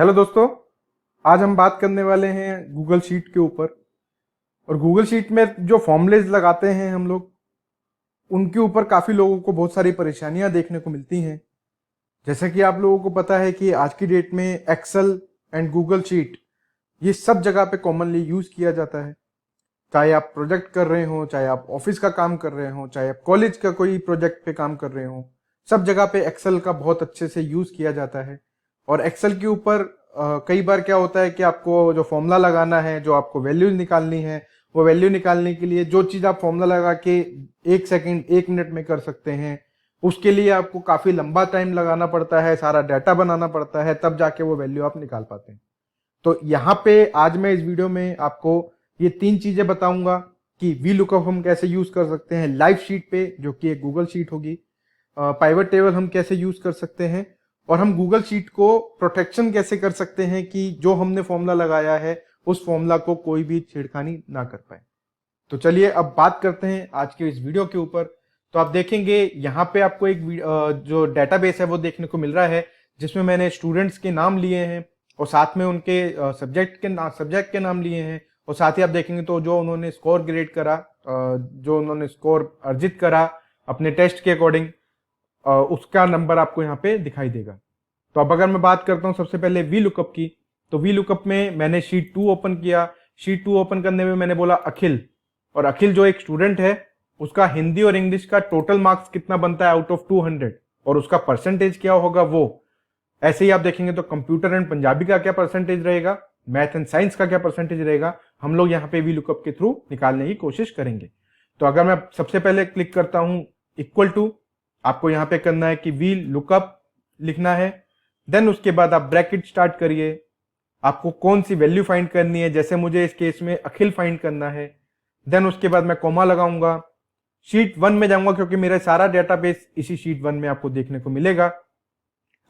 Hello दोस्तों। आज हम बात करने वाले हैं गूगल शीट के ऊपर। और गूगल शीट में जो फॉर्मूलेज लगाते हैं हम लोग, उनके ऊपर काफ़ी लोगों को बहुत सारी परेशानियां देखने को मिलती हैं। जैसे कि आप लोगों को पता है कि आज की डेट में एक्सेल एंड गूगल शीट ये सब जगह पे कॉमनली यूज़ किया जाता है। चाहे आप प्रोजेक्ट कर रहे हो, चाहे आप ऑफिस का काम कर रहे हो, चाहे आप कॉलेज का कोई प्रोजेक्ट पे काम कर रहे हो, सब जगह पे एक्सेल का बहुत अच्छे से यूज़ किया जाता है। और एक्सेल के ऊपर कई बार क्या होता है कि आपको जो फॉर्मूला लगाना है, जो आपको वैल्यूज निकालनी है, वो वैल्यू निकालने के लिए जो चीज़ आप फॉर्मूला लगा के 1 सेकंड 1 मिनट में कर सकते हैं, उसके लिए आपको काफ़ी लंबा टाइम लगाना पड़ता है, सारा डाटा बनाना पड़ता है, तब जाके वो वैल्यू आप निकाल पाते हैं। तो यहाँ पे आज मैं इस वीडियो में आपको ये 3 चीजें बताऊंगा कि वी लुकअप हम कैसे यूज कर सकते हैं लाइव शीट पे, जो कि एक गूगल शीट होगी। पाइवट टेबल हम कैसे यूज कर सकते हैं, और हम गूगल शीट को प्रोटेक्शन कैसे कर सकते हैं कि जो हमने फॉर्मूला लगाया है उस फॉर्मूला को कोई भी छेड़खानी ना कर पाए। तो चलिए अब बात करते हैं आज के इस वीडियो के ऊपर। तो आप देखेंगे यहाँ पे आपको एक जो डेटाबेस है वो देखने को मिल रहा है, जिसमें मैंने स्टूडेंट्स के नाम लिए हैं और साथ में उनके सब्जेक्ट के नाम लिए हैं। और साथ ही आप देखेंगे तो जो उन्होंने स्कोर ग्रेड करा, जो उन्होंने स्कोर अर्जित करा अपने टेस्ट के अकॉर्डिंग, उसका नंबर आपको यहाँ पे दिखाई देगा। तो अब अगर मैं बात करता हूँ सबसे पहले वी लुकअप की, तो वी लुकअप में मैंने शीट 2 ओपन किया। शीट 2 ओपन करने में मैंने बोला अखिल, और अखिल जो एक स्टूडेंट है उसका हिंदी और इंग्लिश का टोटल मार्क्स कितना बनता है आउट ऑफ 200, और उसका परसेंटेज क्या होगा वो। ऐसे ही आप देखेंगे तो कंप्यूटर एंड पंजाबी का क्या परसेंटेज रहेगा, मैथ एंड साइंस का क्या परसेंटेज रहेगा, हम लोग यहाँ पे वी लुकअप के थ्रू निकालने की कोशिश करेंगे। तो अगर मैं सबसे पहले क्लिक करता हूं इक्वल टू, आपको यहाँ पे करना है कि वी लुकअप लिखना है। देन उसके बाद आप ब्रैकेट स्टार्ट करिए, आपको कौन सी वैल्यू फाइंड करनी है, जैसे मुझे इस केस में अखिल फाइंड करना है। देन उसके बाद मैं कॉमा लगाऊंगा, शीट 1 में जाऊंगा क्योंकि मेरा सारा डेटाबेस इसी शीट 1 में आपको देखने को मिलेगा।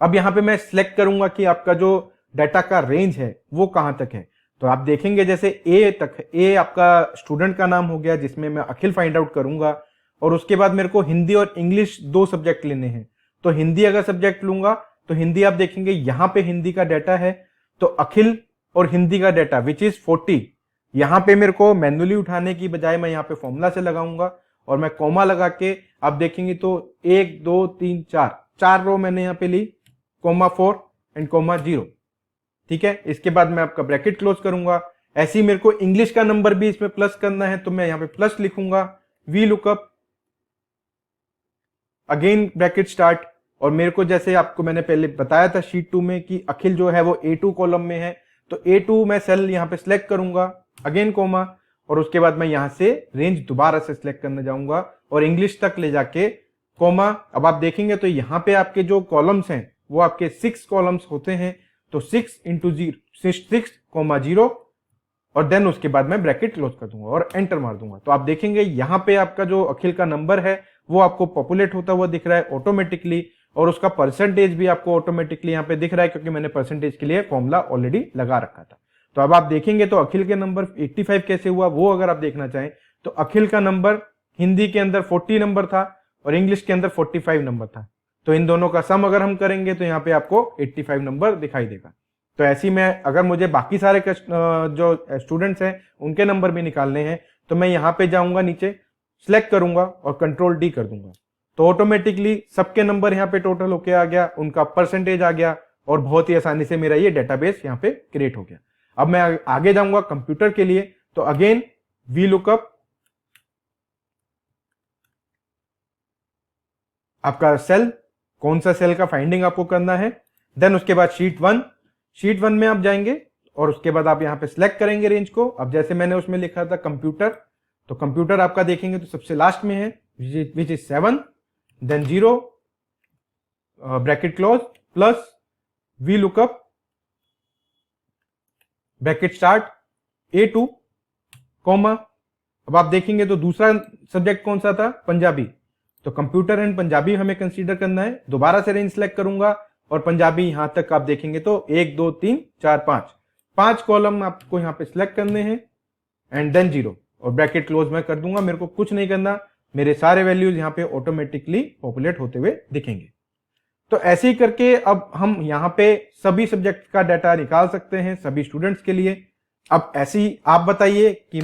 अब यहाँ पे मैं सिलेक्ट करूंगा कि आपका जो डाटा का रेंज है वो कहां तक है। तो आप देखेंगे जैसे ए तक, ए आपका स्टूडेंट का नाम हो गया जिसमें मैं अखिल फाइंड आउट करूंगा। और उसके बाद मेरे को हिंदी और इंग्लिश 2 सब्जेक्ट लेने हैं। तो हिंदी अगर सब्जेक्ट लूंगा तो हिंदी आप देखेंगे यहां पे हिंदी का डाटा है, तो अखिल और हिंदी का डाटा विच इज 40, यहां पे मेरे को मैन्युअली उठाने की बजाय मैं यहाँ पे फॉर्मूला से लगाऊंगा और मैं कॉमा लगा के आप देखेंगे तो 1 2 3 4 रो मैंने यहाँ पे ली, कोमा 4 एंड कोमा 0। ठीक है, इसके बाद मैं आपका ब्रैकेट क्लोज करूंगा। ऐसे ही मेरे को इंग्लिश का नंबर भी इसमें प्लस करना है, तो मैं यहाँ पे प्लस लिखूंगा, V lookup, again bracket start. और मेरे को जैसे आपको मैंने पहले बताया था शीट 2 में कि अखिल जो है वो A2 कॉलम में है, तो A2 मैं सेल यहाँ पे सिलेक्ट करूंगा, अगेन कोमा, और उसके बाद मैं यहाँ से रेंज दोबारा से सिलेक्ट करने जाऊंगा और इंग्लिश तक ले जाके कोमा। अब आप देखेंगे तो यहाँ पे आपके जो कॉलम्स हैं वो आपके 6 कॉलम्स होते हैं, तो 6 इंटू 6,0 और देन उसके बाद मैं ब्रैकेट क्लोज कर दूंगा और एंटर मार दूंगा। तो आप देखेंगे यहाँ पे आपका जो अखिल का नंबर है वो आपको पॉपुलेट होता हुआ दिख रहा है ऑटोमेटिकली, और उसका परसेंटेज भी आपको ऑटोमेटिकली यहाँ पे दिख रहा है क्योंकि मैंने परसेंटेज के लिए फॉर्मूला ऑलरेडी लगा रखा था। तो अब आप देखेंगे तो अखिल के नंबर 85 कैसे हुआ वो अगर आप देखना चाहें तो अखिल का नंबर हिंदी के अंदर 40 नंबर था और इंग्लिश के अंदर 45 नंबर था। तो इन दोनों का सम अगर हम करेंगे तो यहाँ पे आपको 85 नंबर दिखाई देगा। तो ऐसे ही मैं अगर मुझे बाकी सारे जो स्टूडेंट्स हैं उनके नंबर भी निकालने हैं तो मैं यहाँ पे जाऊंगा, नीचे सिलेक्ट करूंगा और कंट्रोल डी कर दूंगा, तो ऑटोमेटिकली सबके नंबर यहाँ पे टोटल होके आ गया, उनका परसेंटेज आ गया और बहुत ही आसानी से मेरा ये डेटाबेस यहाँ पे क्रिएट हो गया। अब मैं आगे जाऊंगा कंप्यूटर के लिए, तो अगेन वी लुकअप, आपका सेल, कौन सा सेल का फाइंडिंग आपको करना है। देन उसके बाद शीट 1 में आप जाएंगे और उसके बाद आप यहाँ पे सिलेक्ट करेंगे रेंज को। अब जैसे मैंने उसमें लिखा था कंप्यूटर, तो कंप्यूटर आपका देखेंगे तो सबसे लास्ट में है which is 7, then 0 bracket close plus V lookup bracket start A2 comma. अब आप देखेंगे तो दूसरा सब्जेक्ट कौन सा था, पंजाबी, तो कंप्यूटर एंड पंजाबी हमें कंसीडर करना है। दोबारा से रेंज सिलेक्ट करूंगा और पंजाबी यहां तक आप देखेंगे तो 1 2 3 4 5 कॉलम आपको यहां पे सिलेक्ट करने हैं एंड देन 0 और ब्रैकेट क्लोज मैं कर दूंगा। मेरे को कुछ नहीं करना, मेरे सारे वैल्यूज यहाँ पे ऑटोमेटिकली पॉपुलेट होते हुए दिखेंगे। तो ऐसे ही करके अब हम यहाँ पे सभी सब्जेक्ट का डाटा निकाल सकते हैं सभी स्टूडेंट्स के लिए। अब ऐसी आप बताइए कि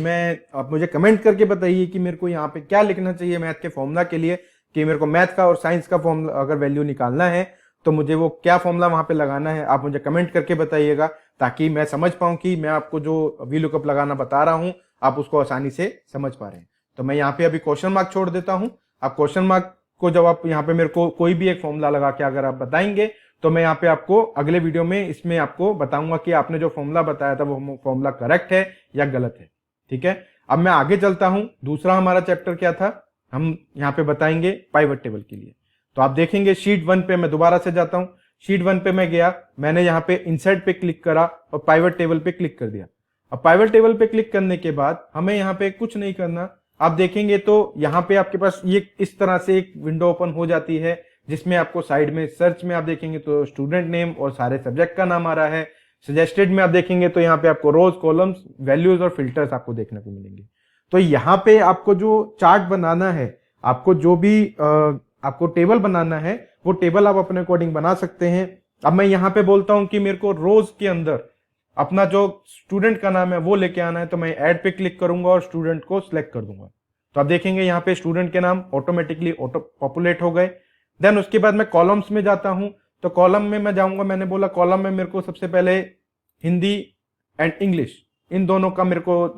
आप मुझे कमेंट करके बताइए कि मेरे को यहाँ पे क्या लिखना चाहिए मैथ के फॉर्मूला के लिए, कि मेरे को मैथ का और साइंस का फॉर्मूला अगर वैल्यू निकालना है तो मुझे वो क्या फॉर्मूला वहां पे लगाना है, आप मुझे कमेंट करके बताइएगा, ताकि मैं समझ पाऊं कि मैं आपको जो वीलुकअप लगाना बता रहा हूं आप उसको आसानी से समझ पा रहे हैं। तो मैं यहाँ पे अभी क्वेश्चन मार्क छोड़ देता हूं। आप क्वेश्चन मार्क को जब आप यहाँ पे मेरे को कोई भी एक फॉर्मूला लगा के अगर आप बताएंगे तो मैं यहाँ पे आपको अगले वीडियो में इसमें आपको बताऊंगा कि आपने जो फॉर्मूला बताया था वो फॉर्मूला करेक्ट है या गलत है। ठीक है, अब मैं आगे चलता हूं। दूसरा हमारा चैप्टर क्या था, हम यहाँ पे बताएंगे पाइवट टेबल के लिए। तो आप देखेंगे शीट 1 पे मैं दोबारा से जाता हूं। शीट 1 पे मैं गया, मैंने यहाँ पे इंसर्ट पे क्लिक करा और पाइवट टेबल पे क्लिक कर दिया। अब पाइवट टेबल पे क्लिक करने के बाद हमें यहाँ पे कुछ नहीं करना। आप देखेंगे तो यहाँ पे आपके पास ये इस तरह से एक विंडो ओपन हो जाती है, जिसमें आपको साइड में सर्च में आप देखेंगे तो स्टूडेंट नेम और सारे सब्जेक्ट का नाम आ रहा है। सजेस्टेड में आप देखेंगे तो यहाँ पे आपको रोज, कॉलम्स, वैल्यूज और फिल्टर्स आपको देखने को मिलेंगे। तो यहाँ पे आपको जो चार्ट बनाना है, आपको जो भी आपको टेबल बनाना है वो टेबल आप अपने अकॉर्डिंग बना सकते हैं। अब मैं यहाँ पे बोलता हूं कि मेरे को रोज के अंदर अपना जो स्टूडेंट का नाम है वो लेके आना है, तो मैं ऐड पे क्लिक करूंगा और स्टूडेंट को सिलेक्ट कर दूंगा। तो आप देखेंगे यहाँ पे स्टूडेंट के नाम ऑटोमेटिकली ऑटो पॉपुलेट हो गए। देन उसके बाद मैं कॉलम्स में जाता हूं, तो कॉलम में मैं जाऊंगा, मैंने बोला कॉलम में मेरे को सबसे पहले हिंदी एंड इंग्लिश इन दोनों का मेरे को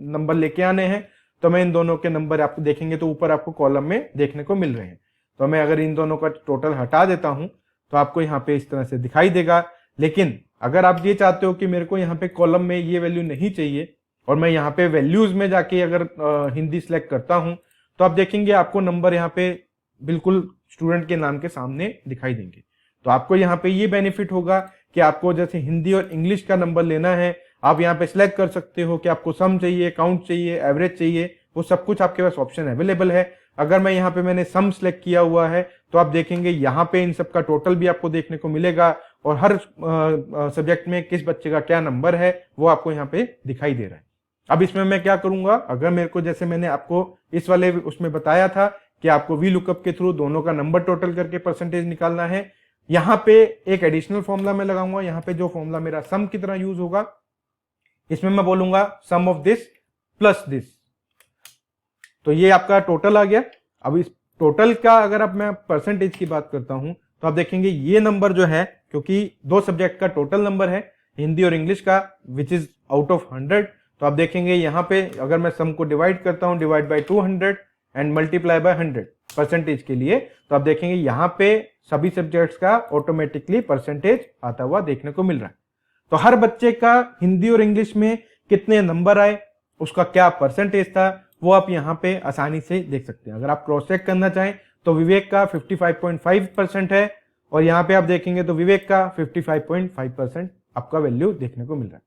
नंबर लेके आने हैं। तो मैं इन दोनों के नंबर आप देखेंगे तो ऊपर आपको कॉलम में देखने को मिल रहे हैं। तो मैं अगर इन दोनों का टोटल हटा देता हूं तो आपको यहाँ पे इस तरह से दिखाई देगा। लेकिन अगर आप ये चाहते हो कि मेरे को यहाँ पे कॉलम में ये वैल्यू नहीं चाहिए और मैं यहाँ पे वैल्यूज में जाके अगर हिंदी सिलेक्ट करता हूं तो आप देखेंगे आपको नंबर यहाँ पे बिल्कुल स्टूडेंट के नाम के सामने दिखाई देंगे। तो आपको यहाँ पे ये बेनिफिट होगा कि आपको जैसे हिंदी और इंग्लिश का नंबर लेना है, आप यहाँ पे सिलेक्ट कर सकते हो कि आपको सम चाहिए, काउंट चाहिए, एवरेज चाहिए, वो सब कुछ आपके पास ऑप्शन अवेलेबल है। अगर मैं यहाँ पे मैंने सम सिलेक्ट किया हुआ है तो आप देखेंगे यहाँ पे इन सब का टोटल भी आपको देखने को मिलेगा और हर सब्जेक्ट में किस बच्चे का क्या नंबर है वो आपको यहाँ पे दिखाई दे रहा है। अब इसमें मैं क्या करूंगा, अगर मेरे को जैसे मैंने आपको इस वाले उसमें बताया था कि आपको वी लुकअप के थ्रू दोनों का नंबर टोटल करके परसेंटेज निकालना है, यहाँ पे एक एडिशनल फॉर्मूला मैं लगाऊंगा। यहाँ पे जो फॉर्मूला मेरा सम की तरह यूज होगा, इसमें मैं बोलूंगा सम ऑफ दिस प्लस दिस। तो ये आपका टोटल आ गया। अब इस टोटल का अगर आप मैं परसेंटेज की बात करता हूं तो आप देखेंगे ये नंबर जो है, क्योंकि दो सब्जेक्ट का टोटल नंबर है हिंदी और इंग्लिश का, विच इज आउट ऑफ 100। तो आप देखेंगे यहाँ पे अगर मैं सम को डिवाइड करता हूं, divide by 200 and multiply by 100 percentage के लिए, तो आप देखेंगे यहाँ पे सभी सब्जेक्ट्स का ऑटोमेटिकली परसेंटेज आता हुआ देखने को मिल रहा है। तो हर बच्चे का हिंदी और इंग्लिश में कितने नंबर आए, उसका क्या परसेंटेज था, वो आप यहाँ पे आसानी से देख सकते हैं। अगर आप क्रॉस चेक करना चाहें तो विवेक का 55.5% है और यहाँ पे आप देखेंगे तो विवेक का 55.5% आपका वैल्यू देखने को मिल रहा है।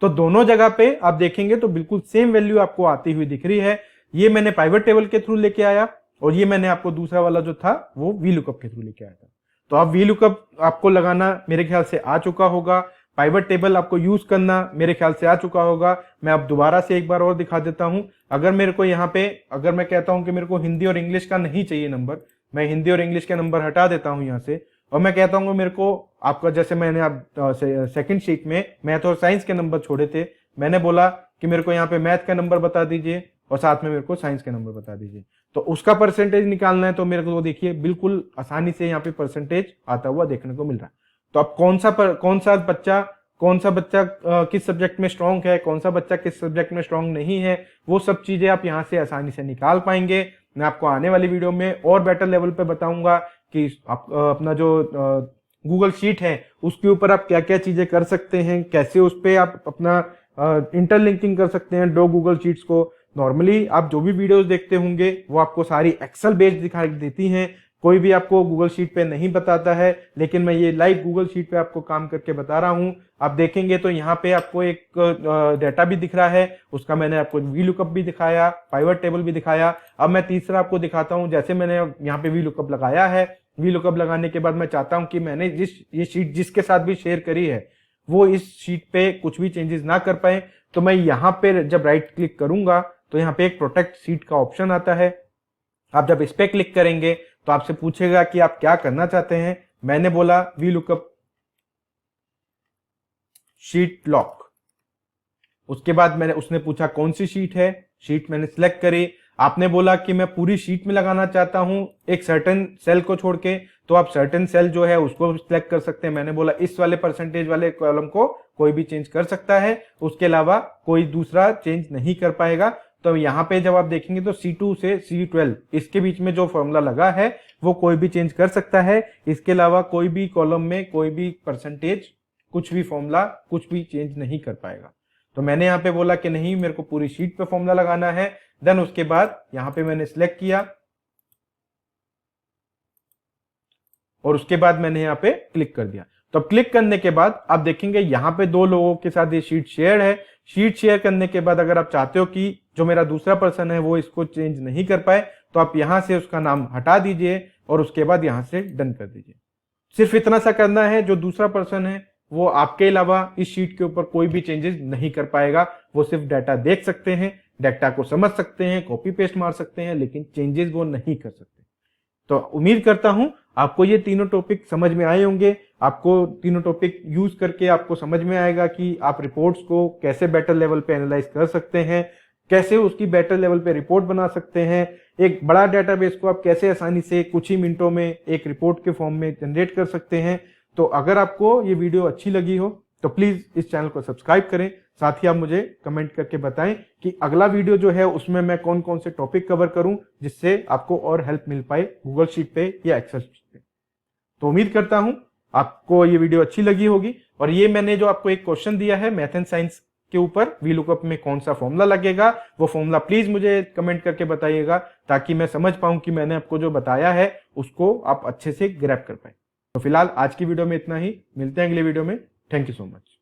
तो दोनों जगह पे आप देखेंगे तो बिल्कुल सेम वैल्यू आपको आती हुई दिख रही है। ये मैंने पाइवट टेबल के थ्रू लेके आया और ये मैंने आपको दूसरा वाला जो था वो वी लुकअप के थ्रू लेके आया था। तो अब वी लुकअप आपको लगाना मेरे ख्याल से आ चुका होगा, पाइवट टेबल आपको यूज करना मेरे ख्याल से आ चुका होगा। मैं अब दोबारा से एक बार और दिखा देता हूं। अगर मेरे को यहाँ पे अगर मैं कहता हूं कि मेरे को हिंदी और इंग्लिश का नहीं चाहिए नंबर, मैं हिंदी और इंग्लिश के नंबर हटा देता हूं यहाँ से और मैं कहता हूँ मेरे को आपका जैसे मैंने आप सेकंड शीट में मैथ और साइंस के नंबर छोड़े थे, मैंने बोला कि मेरे को यहाँ पे मैथ का नंबर बता दीजिए और साथ में मेरे को साइंस के नंबर बता दीजिए। तो उसका परसेंटेज निकालना है तो मेरे को देखिए बिल्कुल आसानी से यहाँ पे परसेंटेज आता हुआ देखने को मिल रहा है। तो अब कौन सा बच्चा किस सब्जेक्ट में स्ट्रांग है, कौन सा बच्चा किस सब्जेक्ट में स्ट्रांग नहीं है, वो सब चीजें आप यहाँ से आसानी से निकाल पाएंगे। मैं आपको आने वाली वीडियो में और बेटर लेवल पे बताऊंगा कि आप अपना जो गूगल शीट है उसके ऊपर आप क्या क्या चीजें कर सकते हैं, कैसे उस पर आप अपना इंटरलिंकिंग कर सकते हैं दो गूगल शीट्स को। नॉर्मली आप जो भी वीडियोस देखते होंगे वो आपको सारी एक्सेल बेस्ड दिखाई देती हैं, कोई भी आपको गूगल शीट पे नहीं बताता है, लेकिन मैं ये लाइव गूगल शीट पे आपको काम करके बता रहा हूं। आप देखेंगे तो यहाँ पे आपको एक डाटा भी दिख रहा है, उसका मैंने आपको वी लुकअप भी दिखाया, पाइवट टेबल भी दिखाया। अब मैं तीसरा आपको दिखाता हूं। जैसे मैंने यहाँ पे वी लुकअप लगाया है, वी लुकअप लगाने के बाद मैं चाहता हूं कि मैंने ये शीट जिसके साथ भी शेयर करी है वो इस शीट पे कुछ भी चेंजेस ना कर पाए, तो मैं यहाँ पे जब राइट क्लिक करूंगा तो यहाँ पे एक प्रोटेक्ट शीट का ऑप्शन आता है। आप जब इस पे क्लिक करेंगे तो आपसे पूछेगा कि आप क्या करना चाहते हैं, मैंने बोला वी लुकअप शीट लॉक, उसके बाद उसने पूछा कौन सी शीट है, शीट मैंने सिलेक्ट करी। आपने बोला कि मैं पूरी शीट में लगाना चाहता हूं एक सर्टेन सेल को छोड़ के, तो आप सर्टेन सेल जो है उसको सिलेक्ट कर सकते हैं। मैंने बोला इस वाले परसेंटेज वाले कॉलम को कोई भी चेंज कर सकता है, उसके अलावा कोई दूसरा चेंज नहीं कर पाएगा। तो यहाँ पे जब आप देखेंगे तो C2 से C12 इसके बीच में जो फॉर्मूला लगा है वो कोई भी चेंज कर सकता है, इसके अलावा कोई भी कॉलम में कोई भी परसेंटेज, कुछ भी फॉर्मूला कुछ भी चेंज नहीं कर पाएगा। तो मैंने यहाँ पे बोला कि नहीं, मेरे को पूरी शीट पे फॉर्मूला लगाना है। देन उसके बाद यहाँ पे मैंने सिलेक्ट किया और उसके बाद मैंने यहाँ पे क्लिक कर दिया। तो क्लिक करने के बाद आप देखेंगे यहाँ पे 2 लोगों के साथ ये शीट शेयर है। शीट शेयर करने के बाद अगर आप चाहते हो कि जो मेरा दूसरा पर्सन है वो इसको चेंज नहीं कर पाए, तो आप यहां से उसका नाम हटा दीजिए और उसके बाद यहां से डन कर दीजिए। सिर्फ इतना सा करना है, जो दूसरा पर्सन है वो आपके अलावा इस शीट के ऊपर कोई भी चेंजेस नहीं कर पाएगा। वो सिर्फ डाटा देख सकते हैं, डाटा को समझ सकते हैं, कॉपी पेस्ट मार सकते हैं, लेकिन चेंजेस वो नहीं कर सकते। तो उम्मीद करता हूं आपको ये तीनों टॉपिक समझ में आए होंगे। आपको तीनों टॉपिक यूज करके आपको समझ में आएगा कि आप रिपोर्ट्स को कैसे बेटर लेवल पे एनालाइज कर सकते हैं, कैसे उसकी बेटर लेवल पे रिपोर्ट बना सकते हैं, एक बड़ा डेटाबेस को आप कैसे आसानी से कुछ ही मिनटों में एक रिपोर्ट के फॉर्म में जनरेट कर सकते हैं। तो अगर आपको ये वीडियो अच्छी लगी हो तो प्लीज इस चैनल को सब्सक्राइब करें। साथ ही आप मुझे कमेंट करके बताएं कि अगला वीडियो जो है उसमें मैं कौन कौन से टॉपिक कवर करूं, जिससे आपको और हेल्प मिल पाए गूगल शीट पे या एक्सेल शीट पे। तो उम्मीद करता हूं आपको ये वीडियो अच्छी लगी होगी। और ये मैंने जो आपको एक क्वेश्चन दिया है मैथ एंड साइंस के ऊपर, वी लुकअप में कौन सा फॉर्मूला लगेगा, वो फॉर्मूला प्लीज मुझे कमेंट करके बताइएगा, ताकि मैं समझ पाऊं कि मैंने आपको जो बताया है उसको आप अच्छे से ग्रैब कर पाए। तो फिलहाल आज की वीडियो में इतना ही, मिलते हैं अगले वीडियो में। Thank you so much.